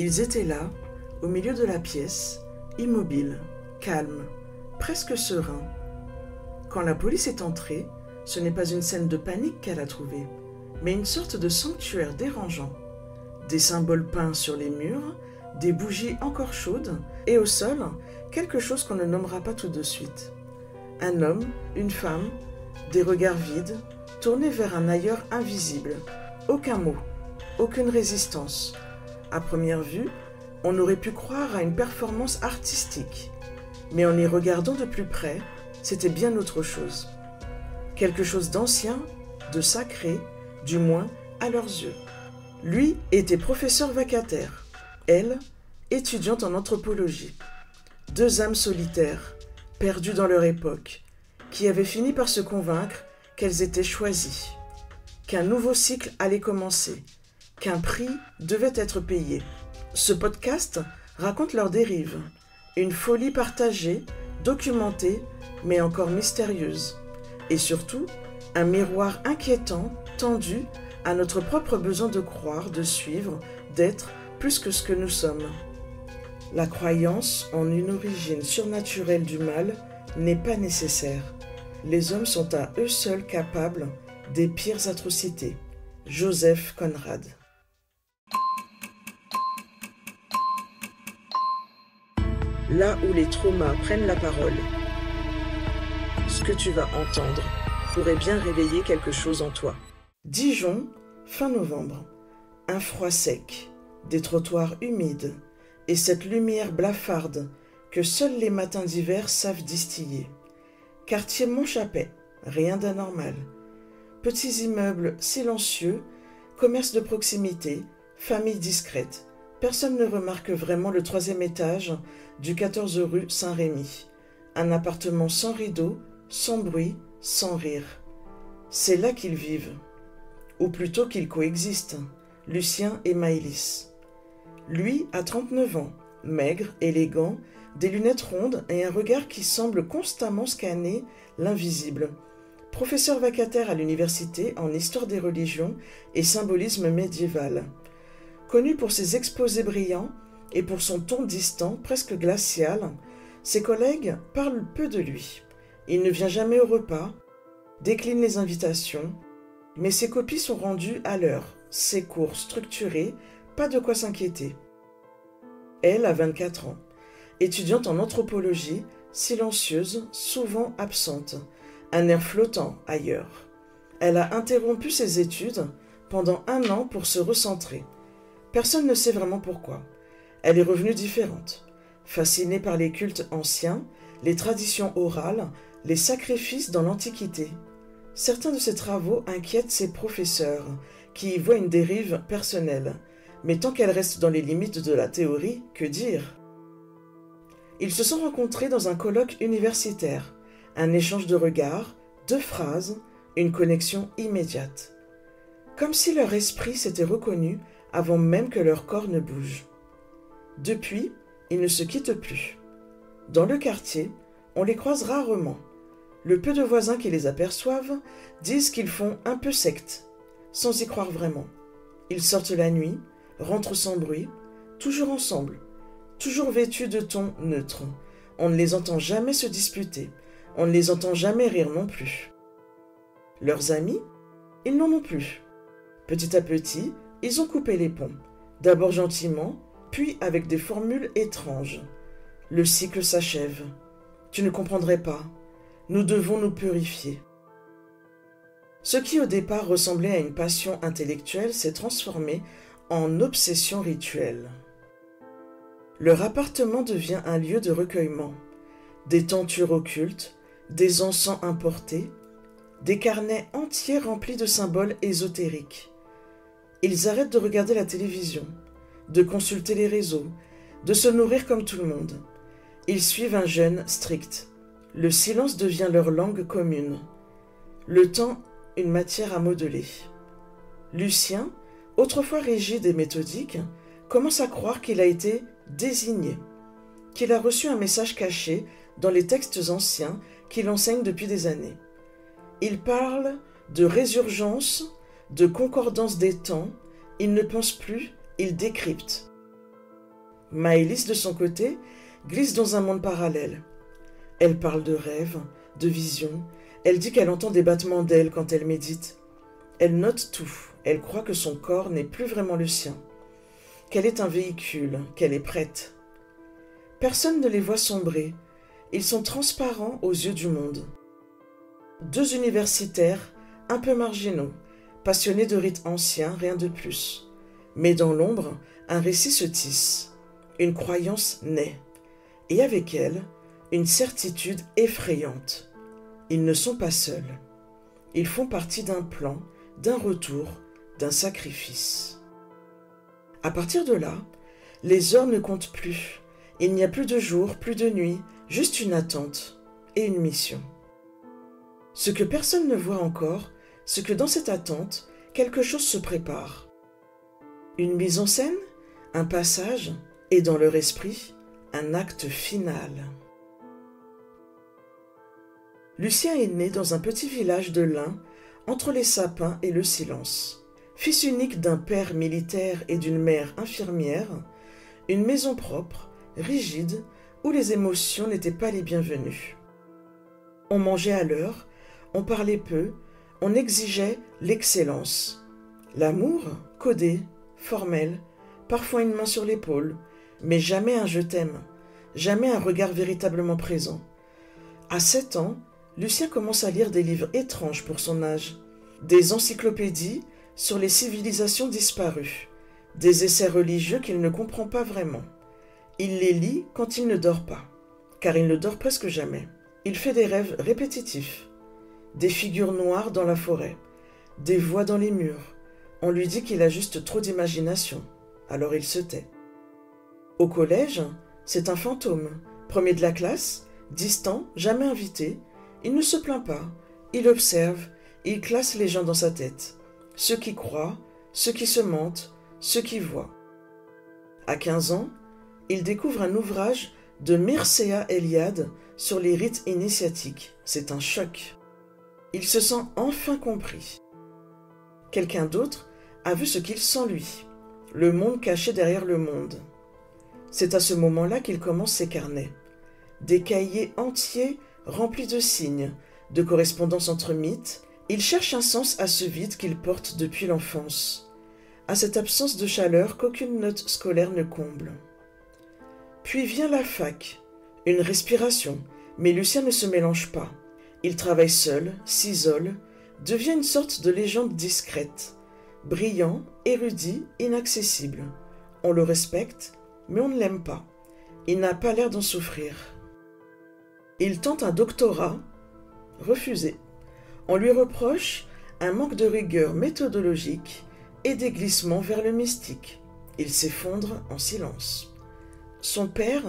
Ils étaient là, au milieu de la pièce, immobiles, calmes, presque sereins. Quand la police est entrée, ce n'est pas une scène de panique qu'elle a trouvée, mais une sorte de sanctuaire dérangeant. Des symboles peints sur les murs, des bougies encore chaudes, et au sol, quelque chose qu'on ne nommera pas tout de suite. Un homme, une femme, des regards vides, tournés vers un ailleurs invisible. Aucun mot, aucune résistance. À première vue, on aurait pu croire à une performance artistique. Mais en y regardant de plus près, c'était bien autre chose. Quelque chose d'ancien, de sacré, du moins à leurs yeux. Lui était professeur vacataire, elle, étudiante en anthropologie. Deux âmes solitaires, perdues dans leur époque, qui avaient fini par se convaincre qu'elles étaient choisies, qu'un nouveau cycle allait commencer, qu'un prix devait être payé. Ce podcast raconte leur dérive, une folie partagée, documentée, mais encore mystérieuse, et surtout, un miroir inquiétant, tendu à notre propre besoin de croire, de suivre, d'être plus que ce que nous sommes. La croyance en une origine surnaturelle du mal n'est pas nécessaire. Les hommes sont à eux seuls capables des pires atrocités. Joseph Conrad. Là où les traumas prennent la parole, ce que tu vas entendre pourrait bien réveiller quelque chose en toi. Dijon, fin novembre. Un froid sec, des trottoirs humides et cette lumière blafarde que seuls les matins d'hiver savent distiller. Quartier Montchapet, rien d'anormal. Petits immeubles silencieux, commerce de proximité, famille discrète. Personne ne remarque vraiment le 3e étage du 14 rue Saint-Rémy. Un appartement sans rideaux, sans bruit, sans rire. C'est là qu'ils vivent. Ou plutôt qu'ils coexistent, Lucien et Maëlys. Lui a 39 ans, maigre, élégant, des lunettes rondes et un regard qui semble constamment scanner l'invisible. Professeur vacataire à l'université en histoire des religions et symbolisme médiéval. Connu pour ses exposés brillants et pour son ton distant, presque glacial, ses collègues parlent peu de lui. Il ne vient jamais au repas, décline les invitations, mais ses copies sont rendues à l'heure, ses cours structurés, pas de quoi s'inquiéter. Elle a 24 ans, étudiante en anthropologie, silencieuse, souvent absente, un air flottant ailleurs. Elle a interrompu ses études pendant 1 an pour se recentrer. Personne ne sait vraiment pourquoi. Elle est revenue différente, fascinée par les cultes anciens, les traditions orales, les sacrifices dans l'Antiquité. Certains de ses travaux inquiètent ses professeurs, qui y voient une dérive personnelle. Mais tant qu'elle reste dans les limites de la théorie, que dire ? Ils se sont rencontrés dans un colloque universitaire, un échange de regards, 2 phrases, une connexion immédiate. Comme si leur esprit s'était reconnu avant même que leur corps ne bouge. Depuis, ils ne se quittent plus. Dans le quartier, on les croise rarement. Le peu de voisins qui les aperçoivent disent qu'ils font un peu secte, sans y croire vraiment. Ils sortent la nuit, rentrent sans bruit, toujours ensemble, toujours vêtus de tons neutres. On ne les entend jamais se disputer, on ne les entend jamais rire non plus. Leurs amis, ils n'en ont plus. Petit à petit, ils ont coupé les ponts, d'abord gentiment, puis avec des formules étranges. Le cycle s'achève. Tu ne comprendrais pas. Nous devons nous purifier. Ce qui au départ ressemblait à une passion intellectuelle s'est transformé en obsession rituelle. Leur appartement devient un lieu de recueillement. Des tentures occultes, des encens importés, des carnets entiers remplis de symboles ésotériques. Ils arrêtent de regarder la télévision, de consulter les réseaux, de se nourrir comme tout le monde. Ils suivent un jeûne strict. Le silence devient leur langue commune. Le temps, une matière à modeler. Lucien, autrefois rigide et méthodique, commence à croire qu'il a été désigné, qu'il a reçu un message caché dans les textes anciens qu'il enseigne depuis des années. Il parle de résurgence, de concordance des temps, il ne pense plus, il décrypte. Maëlys, de son côté, glisse dans un monde parallèle. Elle parle de rêves, de visions, elle dit qu'elle entend des battements d'ailes quand elle médite. Elle note tout, elle croit que son corps n'est plus vraiment le sien, qu'elle est un véhicule, qu'elle est prête. Personne ne les voit sombrer, ils sont transparents aux yeux du monde. Deux universitaires, un peu marginaux, passionnés de rites anciens, rien de plus. Mais dans l'ombre, un récit se tisse, une croyance naît, et avec elle, une certitude effrayante. Ils ne sont pas seuls. Ils font partie d'un plan, d'un retour, d'un sacrifice. À partir de là, les heures ne comptent plus. Il n'y a plus de jour, plus de nuit, juste une attente et une mission. Ce que personne ne voit encore, c'est que dans cette attente, quelque chose se prépare. Une mise en scène, un passage, et dans leur esprit, un acte final. Lucien est né dans un petit village de l'Ain, entre les sapins et le silence. Fils unique d'un père militaire et d'une mère infirmière, une maison propre, rigide, où les émotions n'étaient pas les bienvenues. On mangeait à l'heure, on parlait peu, on exigeait l'excellence. L'amour, codé, formel, parfois une main sur l'épaule, mais jamais un « je t'aime », jamais un regard véritablement présent. À 7 ans, Lucien commence à lire des livres étranges pour son âge, des encyclopédies sur les civilisations disparues, des essais religieux qu'il ne comprend pas vraiment. Il les lit quand il ne dort pas, car il ne dort presque jamais. Il fait des rêves répétitifs, des figures noires dans la forêt, des voix dans les murs. On lui dit qu'il a juste trop d'imagination, alors il se tait. Au collège, c'est un fantôme, premier de la classe, distant, jamais invité. Il ne se plaint pas, il observe, il classe les gens dans sa tête. Ceux qui croient, ceux qui se mentent, ceux qui voient. À 15 ans, il découvre un ouvrage de Mircea Eliade sur les rites initiatiques. C'est un choc. Il se sent enfin compris. Quelqu'un d'autre a vu ce qu'il sent lui, le monde caché derrière le monde. C'est à ce moment-là qu'il commence ses carnets. Des cahiers entiers remplis de signes, de correspondances entre mythes. Il cherche un sens à ce vide qu'il porte depuis l'enfance, à cette absence de chaleur qu'aucune note scolaire ne comble. Puis vient la fac, une respiration, mais Lucien ne se mélange pas. Il travaille seul, s'isole, devient une sorte de légende discrète, brillant, érudit, inaccessible. On le respecte, mais on ne l'aime pas. Il n'a pas l'air d'en souffrir. Il tente un doctorat, refusé. On lui reproche un manque de rigueur méthodologique et des glissements vers le mystique. Il s'effondre en silence. Son père,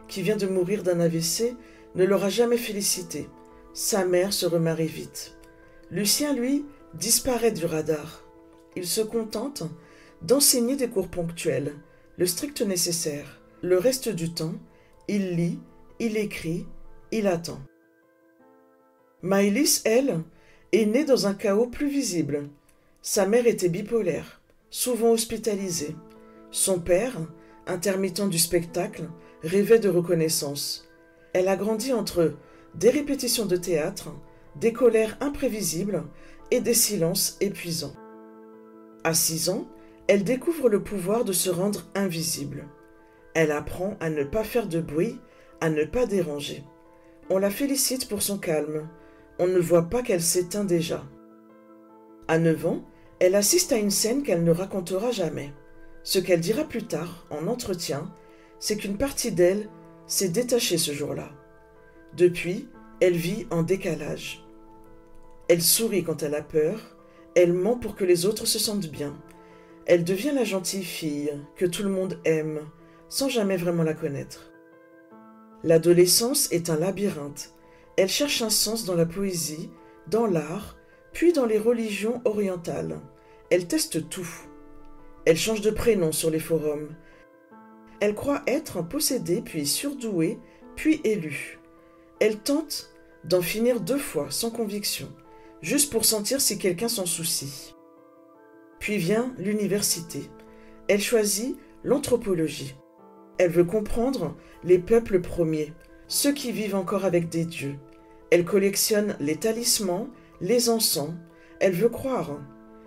qui vient de mourir d'un AVC, ne l'aura jamais félicité. Sa mère se remarie vite. Lucien, lui, disparaît du radar. Il se contente d'enseigner des cours ponctuels, le strict nécessaire. Le reste du temps, il lit, il écrit, il attend. Maëlys, elle, est née dans un chaos plus visible. Sa mère était bipolaire, souvent hospitalisée. Son père, intermittent du spectacle, rêvait de reconnaissance. Elle a grandi entre des répétitions de théâtre, des colères imprévisibles et des silences épuisants. À 6 ans, elle découvre le pouvoir de se rendre invisible. Elle apprend à ne pas faire de bruit, à ne pas déranger. On la félicite pour son calme. On ne voit pas qu'elle s'éteint déjà. À 9 ans, elle assiste à une scène qu'elle ne racontera jamais. Ce qu'elle dira plus tard, en entretien, c'est qu'une partie d'elle s'est détachée ce jour-là. Depuis, elle vit en décalage. Elle sourit quand elle a peur, elle ment pour que les autres se sentent bien. Elle devient la gentille fille que tout le monde aime, sans jamais vraiment la connaître. L'adolescence est un labyrinthe. Elle cherche un sens dans la poésie, dans l'art, puis dans les religions orientales. Elle teste tout. Elle change de prénom sur les forums. Elle croit être possédée, puis surdouée, puis élue. Elle tente d'en finir 2 fois, sans conviction, juste pour sentir si quelqu'un s'en soucie. Puis vient l'université. Elle choisit l'anthropologie. Elle veut comprendre les peuples premiers, ceux qui vivent encore avec des dieux. Elle collectionne les talismans, les encens. Elle veut croire.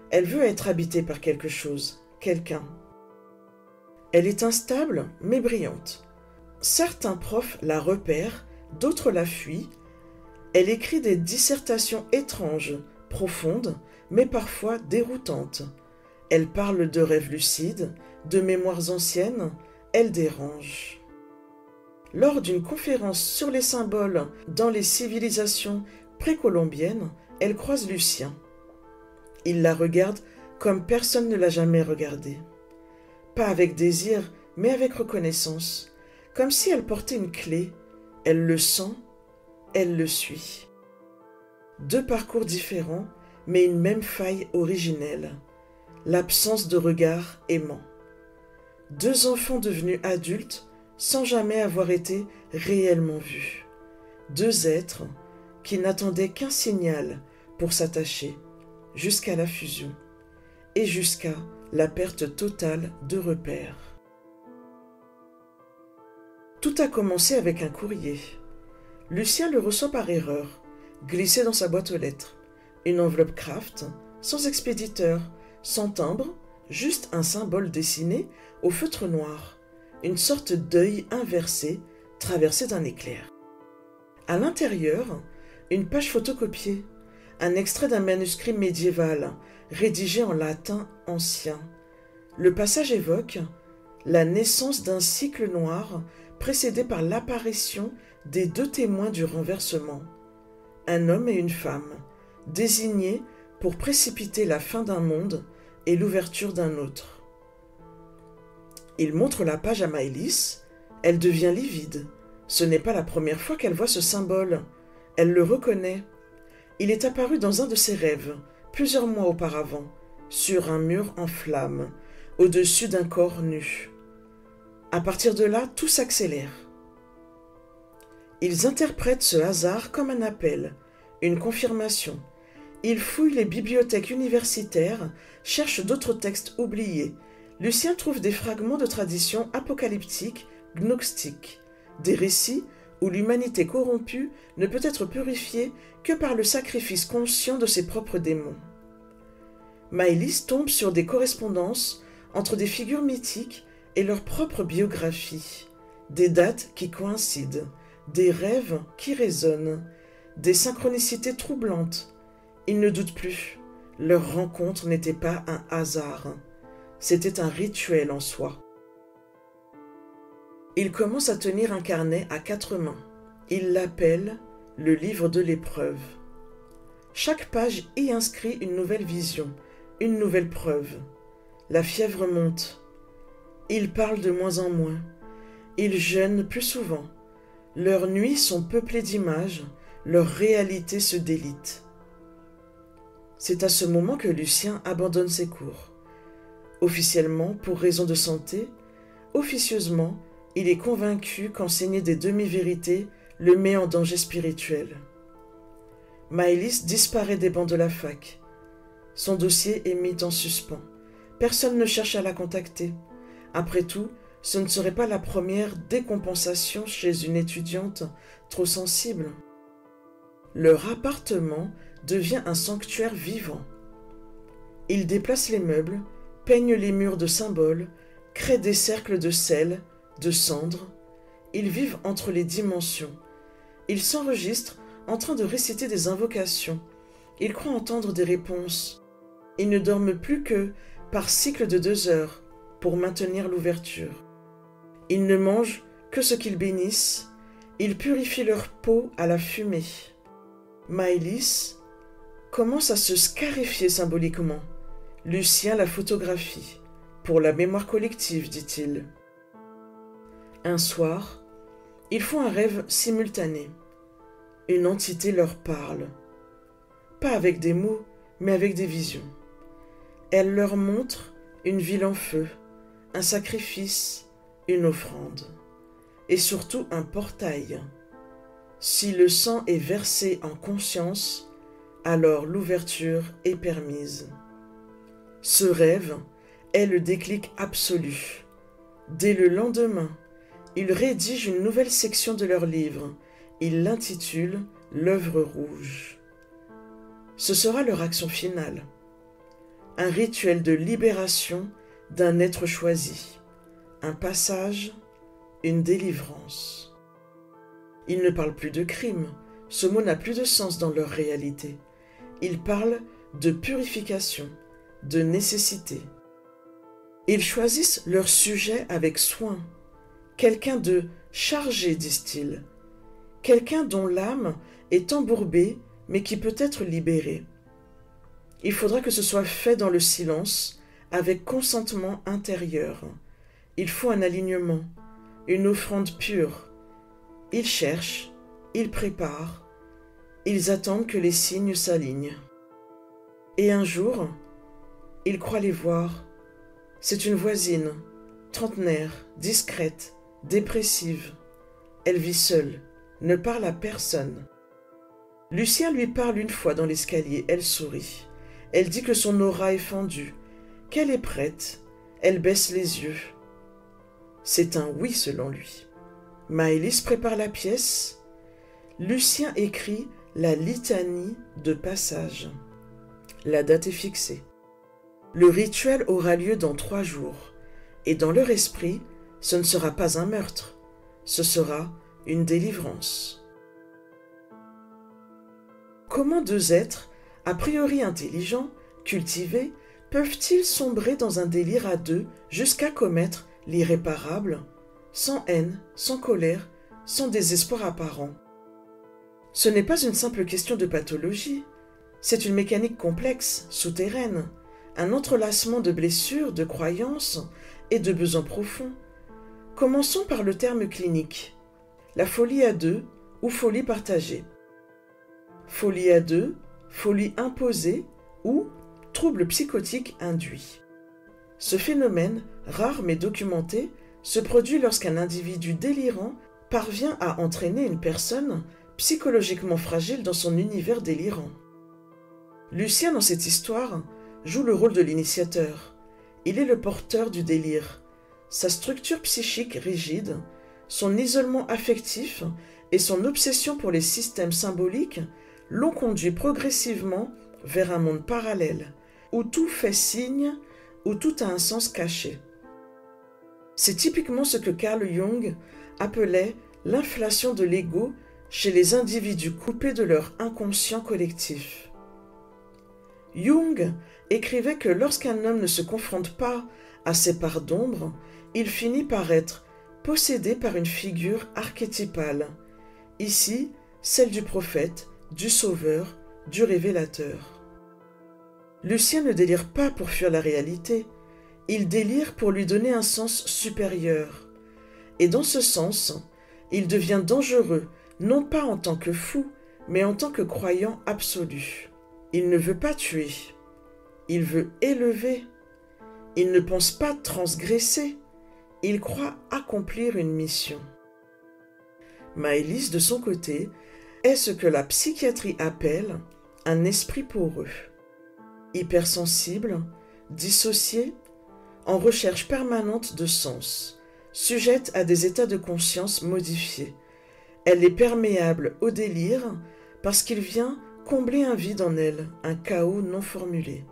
Elle veut être habitée par quelque chose, quelqu'un. Elle est instable, mais brillante. Certains profs la repèrent, d'autres la fuient. Elle écrit des dissertations étranges, profondes, mais parfois déroutantes. Elle parle de rêves lucides, de mémoires anciennes. Elle dérange. Lors d'une conférence sur les symboles dans les civilisations précolombiennes, elle croise Lucien. Il la regarde comme personne ne l'a jamais regardée. Pas avec désir, mais avec reconnaissance, comme si elle portait une clé. Elle le sent, elle le suit. Deux parcours différents, mais une même faille originelle, l'absence de regard aimant. Deux enfants devenus adultes sans jamais avoir été réellement vus. Deux êtres qui n'attendaient qu'un signal pour s'attacher, jusqu'à la fusion et jusqu'à la perte totale de repères. Tout a commencé avec un courrier. Lucien le reçoit par erreur, glissé dans sa boîte aux lettres. Une enveloppe Kraft, sans expéditeur, sans timbre, juste un symbole dessiné au feutre noir, une sorte d'œil inversé, traversé d'un éclair. À l'intérieur, une page photocopiée, un extrait d'un manuscrit médiéval, rédigé en latin ancien. Le passage évoque la naissance d'un cycle noir précédé par l'apparition des deux témoins du renversement, un homme et une femme, désignés pour précipiter la fin d'un monde et l'ouverture d'un autre. Il montre la page à Maëlys, elle devient livide. Ce n'est pas la première fois qu'elle voit ce symbole. Elle le reconnaît. Il est apparu dans un de ses rêves, plusieurs mois auparavant, sur un mur en flammes, au-dessus d'un corps nu. À partir de là, tout s'accélère. Ils interprètent ce hasard comme un appel, une confirmation. Ils fouillent les bibliothèques universitaires, cherchent d'autres textes oubliés. Lucien trouve des fragments de traditions apocalyptiques, gnostiques, des récits où l'humanité corrompue ne peut être purifiée que par le sacrifice conscient de ses propres démons. Maëlys tombe sur des correspondances entre des figures mythiques et leur propre biographie, des dates qui coïncident, des rêves qui résonnent, des synchronicités troublantes. Il ne doute plus, leur rencontre n'était pas un hasard, c'était un rituel en soi. Il commence à tenir un carnet à 4 mains. Il l'appelle le livre de l'épreuve. Chaque page y inscrit une nouvelle vision, une nouvelle preuve. La fièvre monte. Il parle de moins en moins. Il jeûne plus souvent. Leurs nuits sont peuplées d'images, leur réalité se délite. C'est à ce moment que Lucien abandonne ses cours. Officiellement, pour raison de santé, officieusement, il est convaincu qu'enseigner des demi-vérités le met en danger spirituel. Maëlys disparaît des bancs de la fac. Son dossier est mis en suspens. Personne ne cherche à la contacter. Après tout, ce ne serait pas la première décompensation chez une étudiante trop sensible. Leur appartement devient un sanctuaire vivant. Ils déplacent les meubles, peignent les murs de symboles, créent des cercles de sel, de cendres. Ils vivent entre les dimensions. Ils s'enregistrent en train de réciter des invocations. Ils croient entendre des réponses. Ils ne dorment plus que par cycle de 2 heures pour maintenir l'ouverture. Ils ne mangent que ce qu'ils bénissent. Ils purifient leur peau à la fumée. Maëlys commence à se scarifier symboliquement. Lucien la photographie. Pour la mémoire collective, dit-il. Un soir, ils font un rêve simultané. Une entité leur parle. Pas avec des mots, mais avec des visions. Elle leur montre une ville en feu, un sacrifice, une offrande. Et surtout un portail. Si le sang est versé en conscience, alors l'ouverture est permise. Ce rêve est le déclic absolu. Dès le lendemain, Ils rédigent une nouvelle section de leur livre. Ils l'intitulent « L'œuvre rouge ». Ce sera leur action finale. Un rituel de libération d'un être choisi. Un passage, une délivrance. Ils ne parlent plus de crime. Ce mot n'a plus de sens dans leur réalité. Ils parlent de purification, de nécessité. Ils choisissent leur sujet avec soin. Quelqu'un de chargé, disent-ils. Quelqu'un dont l'âme est embourbée, mais qui peut être libéré. Il faudra que ce soit fait dans le silence, avec consentement intérieur. Il faut un alignement, une offrande pure. Ils cherchent, ils préparent, ils attendent que les signes s'alignent. Et un jour, ils croient les voir. C'est une voisine, trentenaire, discrète, dépressive. Elle vit seule, ne parle à personne. Lucien lui parle une fois dans l'escalier, elle sourit. Elle dit que son aura est fendue, qu'elle est prête, elle baisse les yeux. C'est un oui selon lui. Maëlys prépare la pièce. Lucien écrit la litanie de passage. La date est fixée. Le rituel aura lieu dans 3 jours, et dans leur esprit, ce ne sera pas un meurtre, ce sera une délivrance. Comment 2 êtres, a priori intelligents, cultivés, peuvent-ils sombrer dans un délire à 2 jusqu'à commettre l'irréparable, sans haine, sans colère, sans désespoir apparent? Ce n'est pas une simple question de pathologie, c'est une mécanique complexe, souterraine, un entrelacement de blessures, de croyances et de besoins profonds. Commençons par le terme clinique. La folie à 2 ou folie partagée. Folie à 2, folie imposée ou trouble psychotique induit. Ce phénomène, rare mais documenté, se produit lorsqu'un individu délirant parvient à entraîner une personne psychologiquement fragile dans son univers délirant. Lucien, dans cette histoire, joue le rôle de l'initiateur. Il est le porteur du délire. Sa structure psychique rigide, son isolement affectif et son obsession pour les systèmes symboliques l'ont conduit progressivement vers un monde parallèle, où tout fait signe, où tout a un sens caché. C'est typiquement ce que Carl Jung appelait l'inflation de l'ego chez les individus coupés de leur inconscient collectif. Jung écrivait que lorsqu'un homme ne se confronte pas à ses parts d'ombre, il finit par être possédé par une figure archétypale, ici celle du prophète, du sauveur, du révélateur. Lucien ne délire pas pour fuir la réalité, il délire pour lui donner un sens supérieur. Et dans ce sens, il devient dangereux, non pas en tant que fou, mais en tant que croyant absolu. Il ne veut pas tuer, il veut élever. Il ne pense pas transgresser, il croit accomplir une mission. Maëlys, de son côté, est ce que la psychiatrie appelle un esprit poreux. Hypersensible, dissocié, en recherche permanente de sens, sujette à des états de conscience modifiés. Elle est perméable au délire parce qu'il vient combler un vide en elle, un chaos non formulé.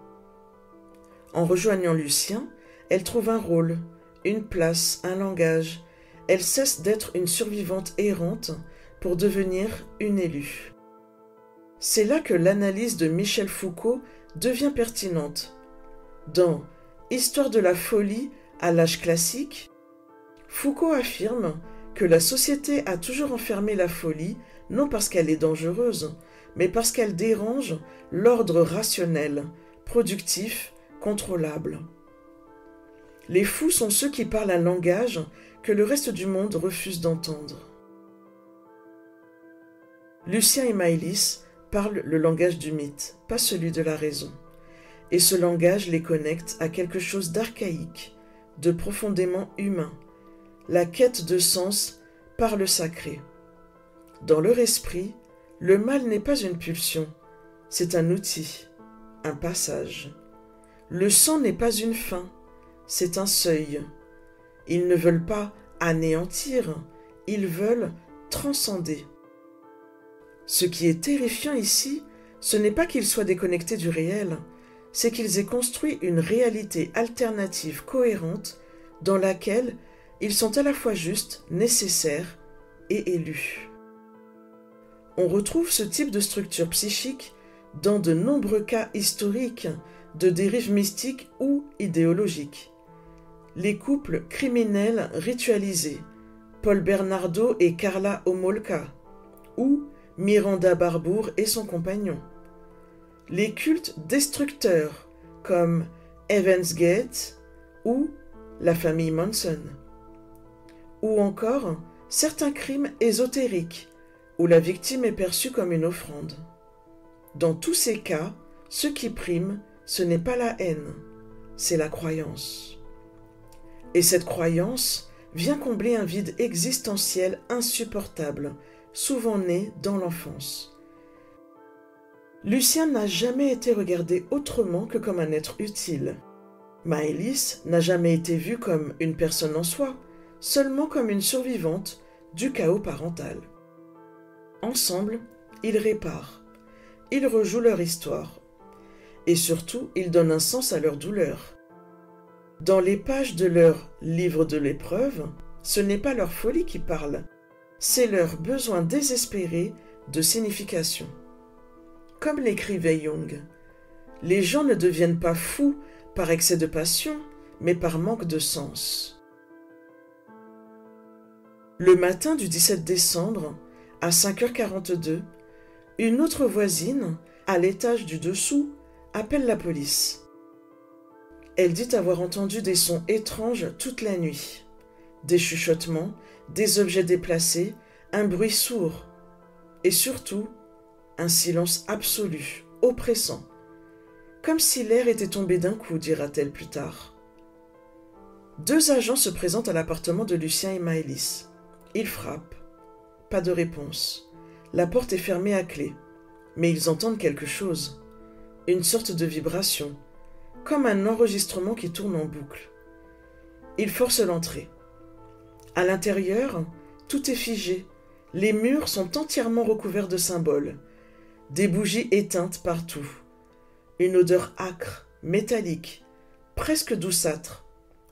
En rejoignant Lucien, elle trouve un rôle, une place, un langage. Elle cesse d'être une survivante errante pour devenir une élue. C'est là que l'analyse de Michel Foucault devient pertinente. Dans Histoire de la folie à l'âge classique, Foucault affirme que la société a toujours enfermé la folie, non parce qu'elle est dangereuse, mais parce qu'elle dérange l'ordre rationnel, productif, contrôlable. Les fous sont ceux qui parlent un langage que le reste du monde refuse d'entendre. Lucien et Maëlys parlent le langage du mythe, pas celui de la raison. Et ce langage les connecte à quelque chose d'archaïque, de profondément humain, la quête de sens par le sacré. Dans leur esprit, le mal n'est pas une pulsion, c'est un outil, un passage. Le sang n'est pas une fin, c'est un seuil. Ils ne veulent pas anéantir, ils veulent transcender. Ce qui est terrifiant ici, ce n'est pas qu'ils soient déconnectés du réel, c'est qu'ils aient construit une réalité alternative cohérente dans laquelle ils sont à la fois justes, nécessaires et élus. On retrouve ce type de structure psychique dans de nombreux cas historiques de dérives mystiques ou idéologiques. Les couples criminels ritualisés, Paul Bernardo et Carla Homolka, ou Miranda Barbour et son compagnon. Les cultes destructeurs comme Heaven's Gate ou la famille Manson. Ou encore certains crimes ésotériques où la victime est perçue comme une offrande. Dans tous ces cas, ce qui prime, ce n'est pas la haine, c'est la croyance. Et cette croyance vient combler un vide existentiel insupportable, souvent né dans l'enfance. Lucien n'a jamais été regardé autrement que comme un être utile. Maëlys n'a jamais été vue comme une personne en soi, seulement comme une survivante du chaos parental. Ensemble, ils réparent, ils rejouent leur histoire, et surtout, ils donnent un sens à leur douleur. Dans les pages de leur livre de l'épreuve, ce n'est pas leur folie qui parle, c'est leur besoin désespéré de signification. Comme l'écrivait Jung, les gens ne deviennent pas fous par excès de passion, mais par manque de sens. Le matin du 17 décembre, à 5h42, une autre voisine, à l'étage du dessous, appelle la police. Elle dit avoir entendu des sons étranges toute la nuit. Des chuchotements, des objets déplacés, un bruit sourd. Et surtout, un silence absolu, oppressant. Comme si l'air était tombé d'un coup, dira-t-elle plus tard. 2 agents se présentent à l'appartement de Lucien et Maëlys. Ils frappent. Pas de réponse. La porte est fermée à clé. Mais ils entendent quelque chose. Une sorte de vibration. Comme un enregistrement qui tourne en boucle. Ils forcent l'entrée. À l'intérieur, tout est figé. Les murs sont entièrement recouverts de symboles. Des bougies éteintes partout. Une odeur âcre, métallique, presque douceâtre.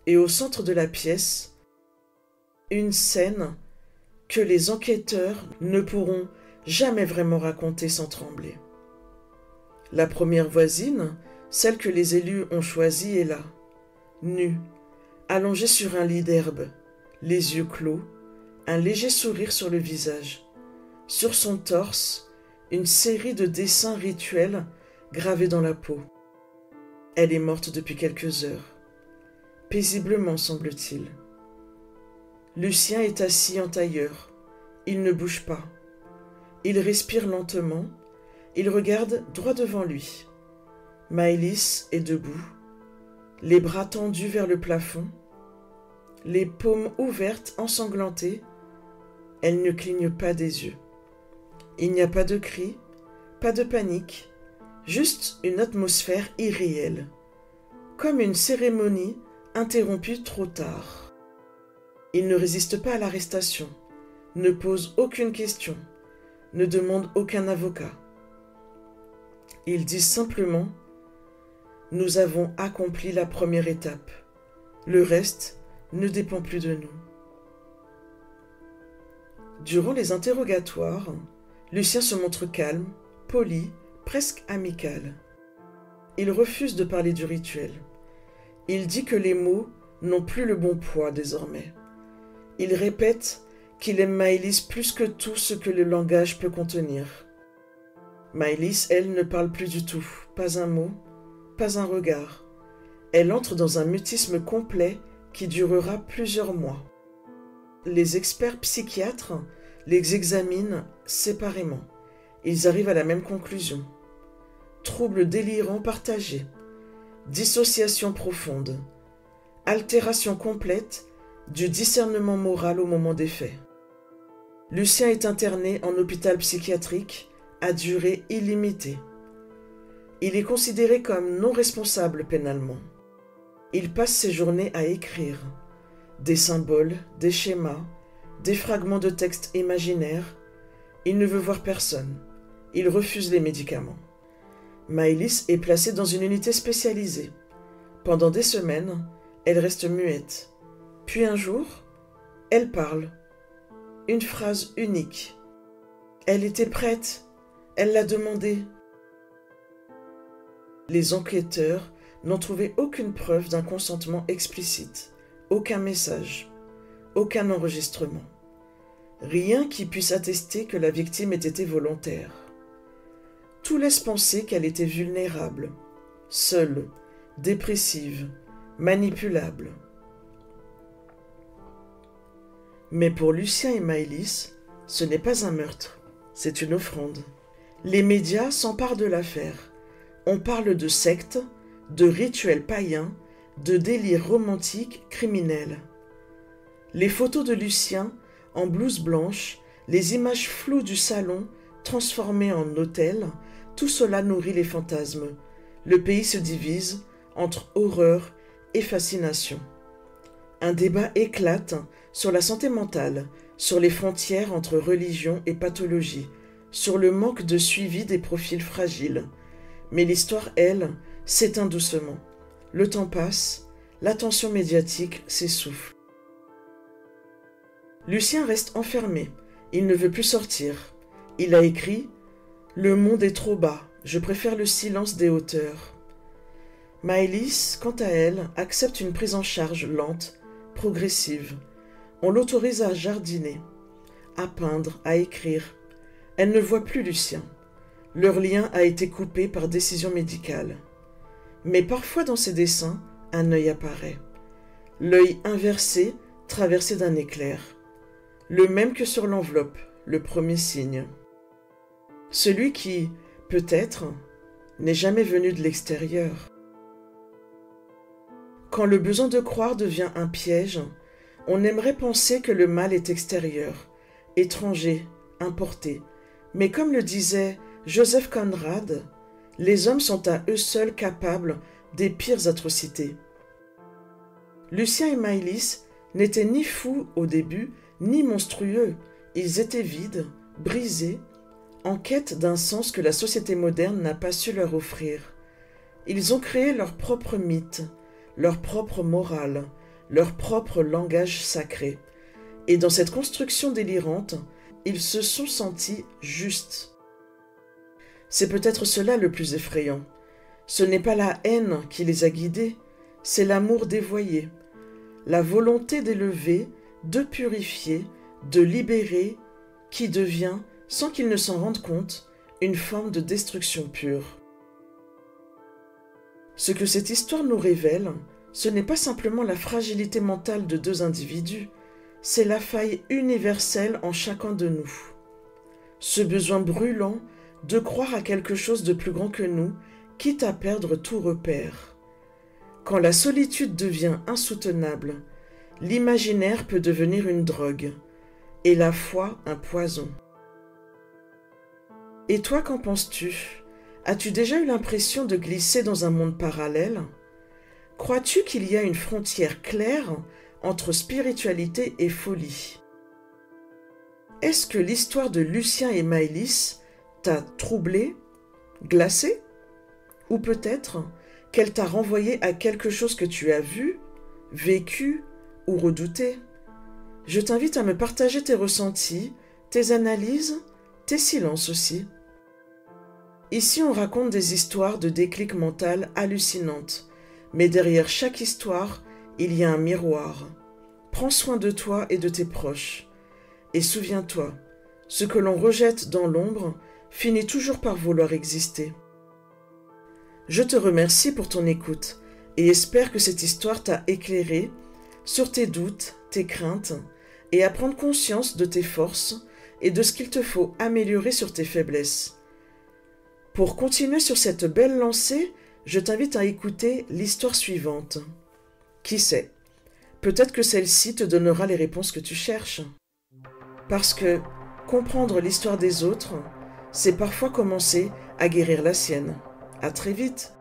Et au centre de la pièce, une scène que les enquêteurs ne pourront jamais vraiment raconter sans trembler. La première voisine, celle que les élus ont choisie, est là, nue, allongée sur un lit d'herbe, les yeux clos, un léger sourire sur le visage. Sur son torse, une série de dessins rituels gravés dans la peau. Elle est morte depuis quelques heures. Paisiblement, semble-t-il. Lucien est assis en tailleur. Il ne bouge pas. Il respire lentement. Il regarde droit devant lui. Maëlys est debout, les bras tendus vers le plafond, les paumes ouvertes, ensanglantées. Elle ne cligne pas des yeux. Il n'y a pas de cris, pas de panique, juste une atmosphère irréelle, comme une cérémonie interrompue trop tard. Il ne résiste pas à l'arrestation, ne pose aucune question, ne demande aucun avocat. Il dit simplement « Nous avons accompli la première étape. Le reste ne dépend plus de nous. » Durant les interrogatoires, Lucien se montre calme, poli, presque amical. Il refuse de parler du rituel. Il dit que les mots n'ont plus le bon poids désormais. Il répète qu'il aime Maëlys plus que tout ce que le langage peut contenir. Maëlys, elle, ne parle plus du tout, pas un mot, pas un regard. Elle entre dans un mutisme complet qui durera plusieurs mois. Les experts psychiatres les examinent séparément. Ils arrivent à la même conclusion. Troubles délirants partagés, dissociation profonde, altération complète du discernement moral au moment des faits. Lucien est interné en hôpital psychiatrique à durée illimitée. Il est considéré comme non responsable pénalement. Il passe ses journées à écrire, des symboles, des schémas, des fragments de textes imaginaires. Il ne veut voir personne. Il refuse les médicaments. Maëlys est placée dans une unité spécialisée. Pendant des semaines, elle reste muette. Puis un jour, elle parle. Une phrase unique. Elle était prête. Elle l'a demandé. Les enquêteurs n'ont trouvé aucune preuve d'un consentement explicite, aucun message, aucun enregistrement. Rien qui puisse attester que la victime ait été volontaire. Tout laisse penser qu'elle était vulnérable, seule, dépressive, manipulable. Mais pour Lucien et Maëlys, ce n'est pas un meurtre, c'est une offrande. Les médias s'emparent de l'affaire. On parle de sectes, de rituels païens, de délires romantiques criminels. Les photos de Lucien, en blouse blanche, les images floues du salon, transformées en hôtel, tout cela nourrit les fantasmes. Le pays se divise entre horreur et fascination. Un débat éclate sur la santé mentale, sur les frontières entre religion et pathologie, sur le manque de suivi des profils fragiles. Mais l'histoire, elle, s'éteint doucement. Le temps passe, l'attention médiatique s'essouffle. Lucien reste enfermé, il ne veut plus sortir. Il a écrit « Le monde est trop bas, je préfère le silence des hauteurs ». Maëlys, quant à elle, accepte une prise en charge lente, progressive. On l'autorise à jardiner, à peindre, à écrire. Elle ne voit plus Lucien. Leur lien a été coupé par décision médicale. Mais parfois dans ses dessins, un œil apparaît. L'œil inversé, traversé d'un éclair. Le même que sur l'enveloppe, le premier signe. Celui qui, peut-être, n'est jamais venu de l'extérieur. Quand le besoin de croire devient un piège, on aimerait penser que le mal est extérieur, étranger, importé. Mais comme le disait Joseph Conrad, les hommes sont à eux seuls capables des pires atrocités. Lucien et Maëlys n'étaient ni fous au début, ni monstrueux. Ils étaient vides, brisés, en quête d'un sens que la société moderne n'a pas su leur offrir. Ils ont créé leur propre mythe, leur propre morale, leur propre langage sacré. Et dans cette construction délirante, ils se sont sentis justes. C'est peut-être cela le plus effrayant. Ce n'est pas la haine qui les a guidés, c'est l'amour dévoyé, la volonté d'élever, de purifier, de libérer, qui devient, sans qu'ils ne s'en rendent compte, une forme de destruction pure. Ce que cette histoire nous révèle, ce n'est pas simplement la fragilité mentale de deux individus, c'est la faille universelle en chacun de nous. Ce besoin brûlant de croire à quelque chose de plus grand que nous, quitte à perdre tout repère. Quand la solitude devient insoutenable, l'imaginaire peut devenir une drogue, et la foi un poison. Et toi, qu'en penses-tu? As-tu déjà eu l'impression de glisser dans un monde parallèle? Crois-tu qu'il y a une frontière claire entre spiritualité et folie? Est-ce que l'histoire de Lucien et Maëlys t'a troublé, glacé? Ou peut-être qu'elle t'a renvoyé à quelque chose que tu as vu, vécu ou redouté? Je t'invite à me partager tes ressentis, tes analyses, tes silences aussi. Ici, on raconte des histoires de déclic mental hallucinantes, mais derrière chaque histoire, il y a un miroir. Prends soin de toi et de tes proches. Et souviens-toi, ce que l'on rejette dans l'ombre finit toujours par vouloir exister. Je te remercie pour ton écoute et espère que cette histoire t'a éclairé sur tes doutes, tes craintes et à prendre conscience de tes forces et de ce qu'il te faut améliorer sur tes faiblesses. Pour continuer sur cette belle lancée, je t'invite à écouter l'histoire suivante. Qui sait, peut-être que celle-ci te donnera les réponses que tu cherches. Parce que comprendre l'histoire des autres, c'est parfois commencer à guérir la sienne. À très vite.